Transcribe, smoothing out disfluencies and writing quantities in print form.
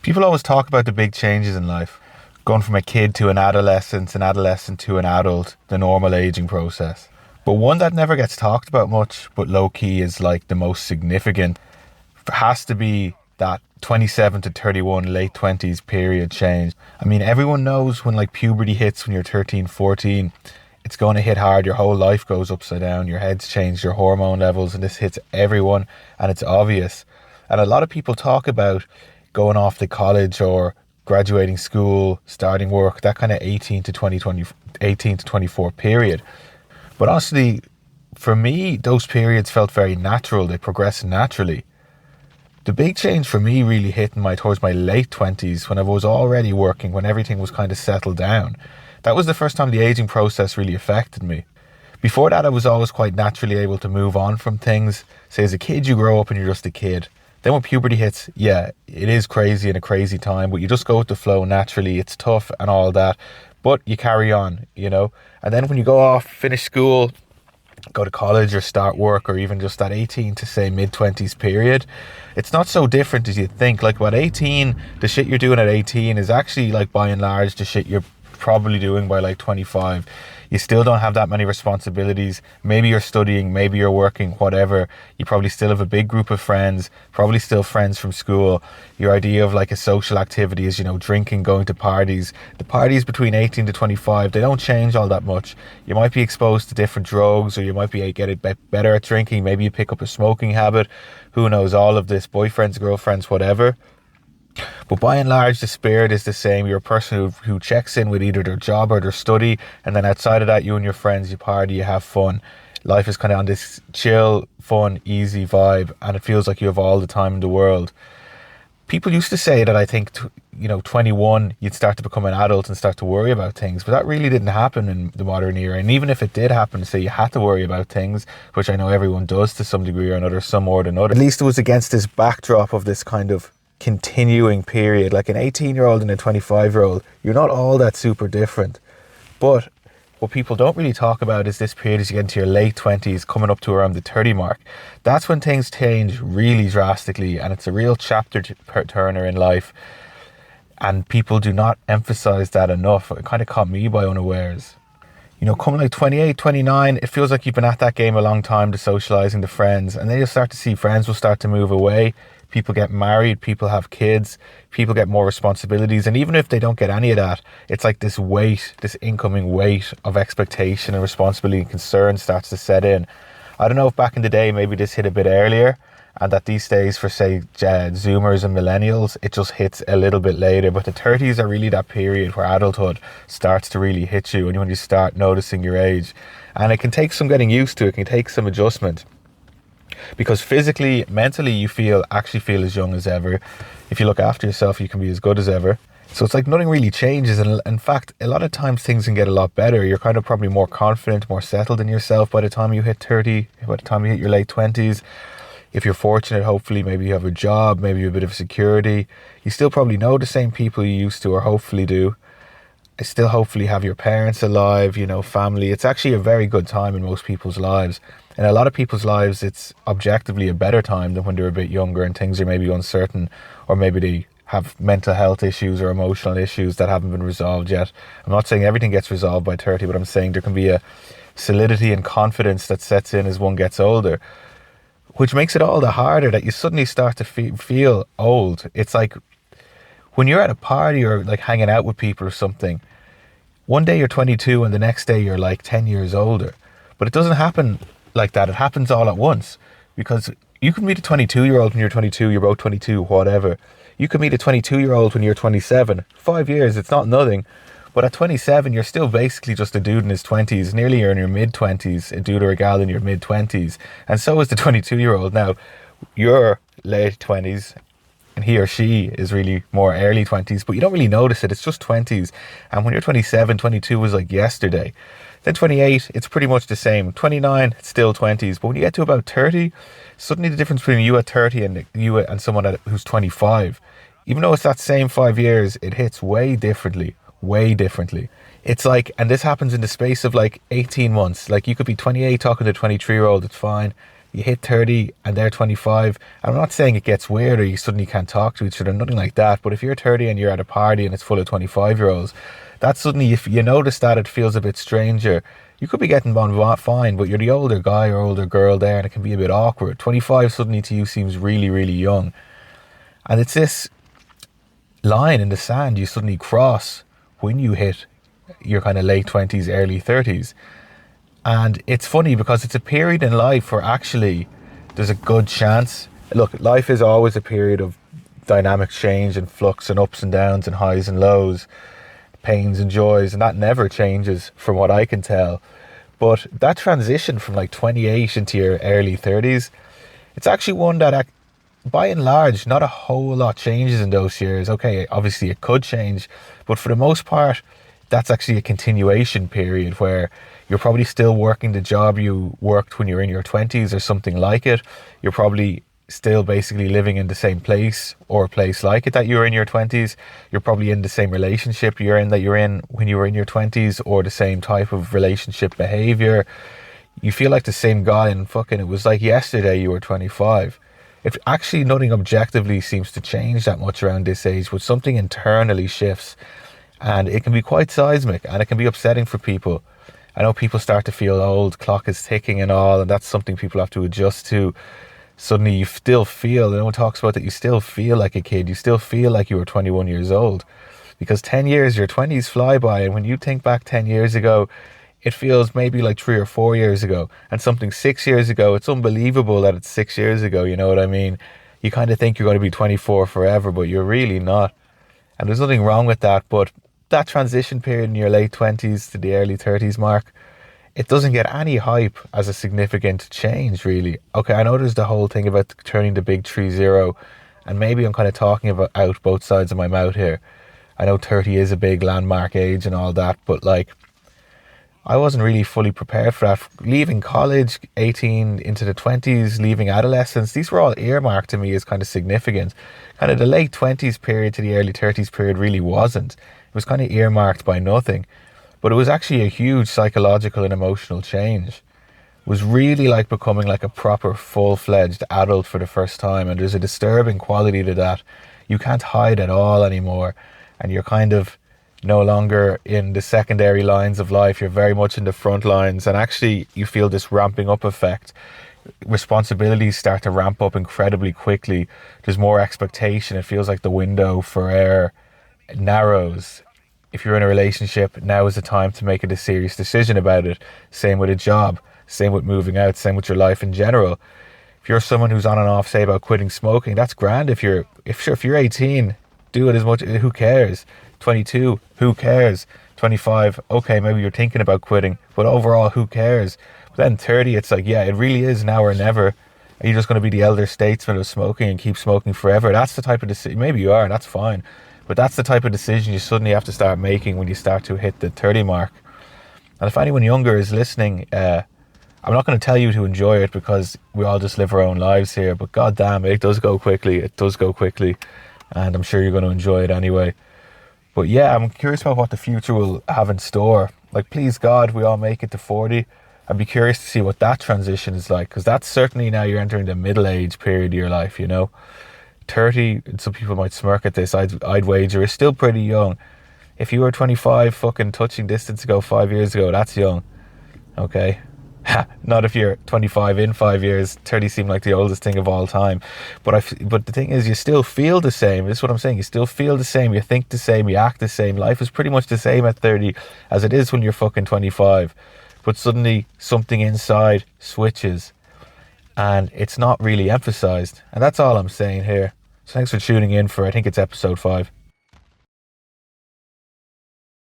People always talk about the big changes in life, going from a kid to an adolescent to an adult, the normal aging process. But one that never gets talked about much, but low key is like the most significant, has to be that 27 to 31 late 20s period change. I mean, everyone knows when like puberty hits when you're 13, 14, it's going to hit hard. Your whole life goes upside down. Your head's changed, your hormone levels, and this hits everyone, and it's obvious. And a lot of people talk about going off to college or graduating school, starting work, that kind of 18 to 24 period. But honestly, for me, those periods felt very natural. They progressed naturally. The big change for me really hit towards my late 20s, when I was already working, when everything was kind of settled down. That was the first time the aging process really affected me. Before that, I was always quite naturally able to move on from things. Say as a kid, you grow up and you're just a kid. Then when puberty hits, yeah, it is crazy and a crazy time, but you just go with the flow naturally. It's tough and all that, but you carry on, you know? And then when you go off, finish school, go to college or start work, or even just that 18 to say mid-20s period, it's not so different as you think. Like about 18, the shit you're doing at 18 is actually like by and large the shit you're probably doing by like 25. You still don't have that many responsibilities. Maybe you're studying, maybe you're working, whatever. You probably still have a big group of friends, probably still friends from school. Your idea of like a social activity is, you know, drinking, going to parties. The parties between 18 to 25, they don't change all that much. You might be exposed to different drugs, or you might be getting better at drinking. Maybe you pick up a smoking habit. Who knows, all of this, boyfriends, girlfriends, whatever. But by and large, the spirit is the same. You're a person who checks in with either their job or their study, and then outside of that, you and your friends, you party, you have fun. Life is kind of on this chill, fun, easy vibe, and it feels like you have all the time in the world. People used to say that, I think, 21, you'd start to become an adult and start to worry about things, but that really didn't happen in the modern era. And even if it did happen, say you had to worry about things, which I know everyone does to some degree or another, some more than others, at least it was against this backdrop of this kind of continuing period. Like an 18-year-old and a 25-year-old, you're not all that super different. But what people don't really talk about is this period as you get into your late 20s, coming up to around the 30 mark. That's when things change really drastically, and it's a real chapter turner in life. And people do not emphasize that enough. It kind of caught me by unawares. You know, coming like 28, 29, it feels like you've been at that game a long time, to socializing, to friends, and then you'll start to see friends will start to move away. People get married, people have kids, people get more responsibilities. And even if they don't get any of that, it's like this weight, this incoming weight of expectation and responsibility and concern starts to set in. I don't know if back in the day, maybe this hit a bit earlier, and that these days for say Zoomers and millennials, it just hits a little bit later. But the 30s are really that period where adulthood starts to really hit you, and when you start noticing your age. And it can take some getting used to, it can take some adjustment. Because physically, mentally, you actually feel as young as ever. If you look after yourself, you can be as good as ever. So it's like nothing really changes. And in fact, a lot of times things can get a lot better. You're kind of probably more confident, more settled in yourself by the time you hit 30, by the time you hit your late 20s. If you're fortunate, hopefully, maybe you have a job, maybe a bit of security. You still probably know the same people you used to, or hopefully do. I still hopefully have your parents alive, family. It's actually a very good time in most people's lives. In a lot of people's lives, it's objectively a better time than when they're a bit younger and things are maybe uncertain, or maybe they have mental health issues or emotional issues that haven't been resolved yet. I'm not saying everything gets resolved by 30, but I'm saying there can be a solidity and confidence that sets in as one gets older, which makes it all the harder that you suddenly start to feel old. It's like when you're at a party or like hanging out with people or something, one day you're 22 and the next day you're like 10 years older. But it doesn't happen like that. It happens all at once, because you can meet a 22-year-old when you're 22, you're both 22, whatever. You can meet a 22-year-old when you're 27. 5 years, it's not nothing. But at 27, you're still basically just a dude in his 20s. Nearly you're in your mid-20s, a dude or a gal in your mid-20s. And so is the 22-year-old. Now, you're late 20s, and he or she is really more early 20s, but you don't really notice it. It's just 20s. And when you're 27, 22 was like yesterday. Then 28, it's pretty much the same. 29, it's still 20s. But when you get to about 30, suddenly the difference between you at 30 and you and someone who's 25, even though it's that same 5 years, it hits way differently. It's like, and this happens in the space of like 18 months. Like you could be 28 talking to a 23-year-old, it's fine. you hit 30 and they're 25. I'm not saying it gets weird or you suddenly can't talk to each other, nothing like that. But if you're 30 and you're at a party and it's full of 25-year-olds, that suddenly, if you notice that, it feels a bit stranger. You could be getting on fine, but you're the older guy or older girl there and it can be a bit awkward. 25 suddenly to you seems really, really young. And it's this line in the sand you suddenly cross when you hit your kind of late 20s, early 30s. And it's funny because it's a period in life where actually there's a good chance. Look, life is always a period of dynamic change and flux and ups and downs and highs and lows, pains and joys, and that never changes from what I can tell. But that transition from like 28 into your early 30s, it's actually one that by and large, not a whole lot changes in those years. Okay, obviously it could change, but for the most part, that's actually a continuation period where you're probably still working the job you worked when you were in your 20s or something like it. You're probably still basically living in the same place or a place like it that you were in your 20s. You're probably in the same relationship that you're in when you were in your 20s, or the same type of relationship behavior. You feel like the same guy, and fucking it was like yesterday you were 25. If actually nothing objectively seems to change that much around this age, but something internally shifts, and it can be quite seismic and it can be upsetting for people. I know people start to feel old, clock is ticking and all, and that's something people have to adjust to. Suddenly you still feel, no one talks about that, you still feel like a kid, you still feel like you were 21 years old. Because 10 years, your 20s fly by, and when you think back 10 years ago, it feels maybe like 3 or 4 years ago. And something 6 years ago, it's unbelievable that it's 6 years ago, you know what I mean? You kind of think you're going to be 24 forever, but you're really not. And there's nothing wrong with that, but that transition period in your late 20s to the early 30s mark, it doesn't get any hype as a significant change, really. Okay, I know there's the whole thing about turning the big 30, and maybe I'm kind of talking about out both sides of my mouth here. I know 30 is a big landmark age and all that, but like, I wasn't really fully prepared for that. Leaving college, 18 into the 20s, leaving adolescence, these were all earmarked to me as kind of significant. Kind of the late 20s period to the early 30s period really wasn't. It was kind of earmarked by nothing. But it was actually a huge psychological and emotional change. It was really like becoming like a proper full-fledged adult for the first time. And there's a disturbing quality to that. You can't hide at all anymore. And you're kind of no longer in the secondary lines of life. You're very much in the front lines. And actually you feel this ramping up effect. Responsibilities start to ramp up incredibly quickly. There's more expectation. It feels like the window for error narrows. If you're in a relationship, now is the time to make a serious decision about it. Same with a job, same with moving out, same with your life in general. If you're someone who's on and off, say, about quitting smoking, that's grand. If you're 18, do it as much, who cares? 22, who cares? 25, okay, maybe you're thinking about quitting, but overall, who cares? But then 30, it's like, yeah, it really is now or never. Are you just going to be the elder statesman of smoking and keep smoking forever? That's the type of decision. Maybe you are, and that's fine. But that's the type of decision you suddenly have to start making when you start to hit the 30 mark. And if anyone younger is listening, I'm not going to tell you to enjoy it because we all just live our own lives here. But goddamn, it does go quickly. It does go quickly. And I'm sure you're going to enjoy it anyway. But yeah, I'm curious about what the future will have in store. Like, please God, we all make it to 40. I'd be curious to see what that transition is like. Because that's certainly now you're entering the middle age period of your life, you know. 30, some people might smirk at this, I'd wager is still pretty young. If you were 25 fucking touching distance ago 5 years ago, that's young. Okay? Not if you're 25 in 5 years. 30 seemed like the oldest thing of all time. But the thing is, you still feel the same. This is what I'm saying. You still feel the same. You think the same. You act the same. Life is pretty much the same at 30 as it is when you're fucking 25. But suddenly something inside switches. And it's not really emphasized. And that's all I'm saying here. So thanks for tuning in for, I think it's episode 5.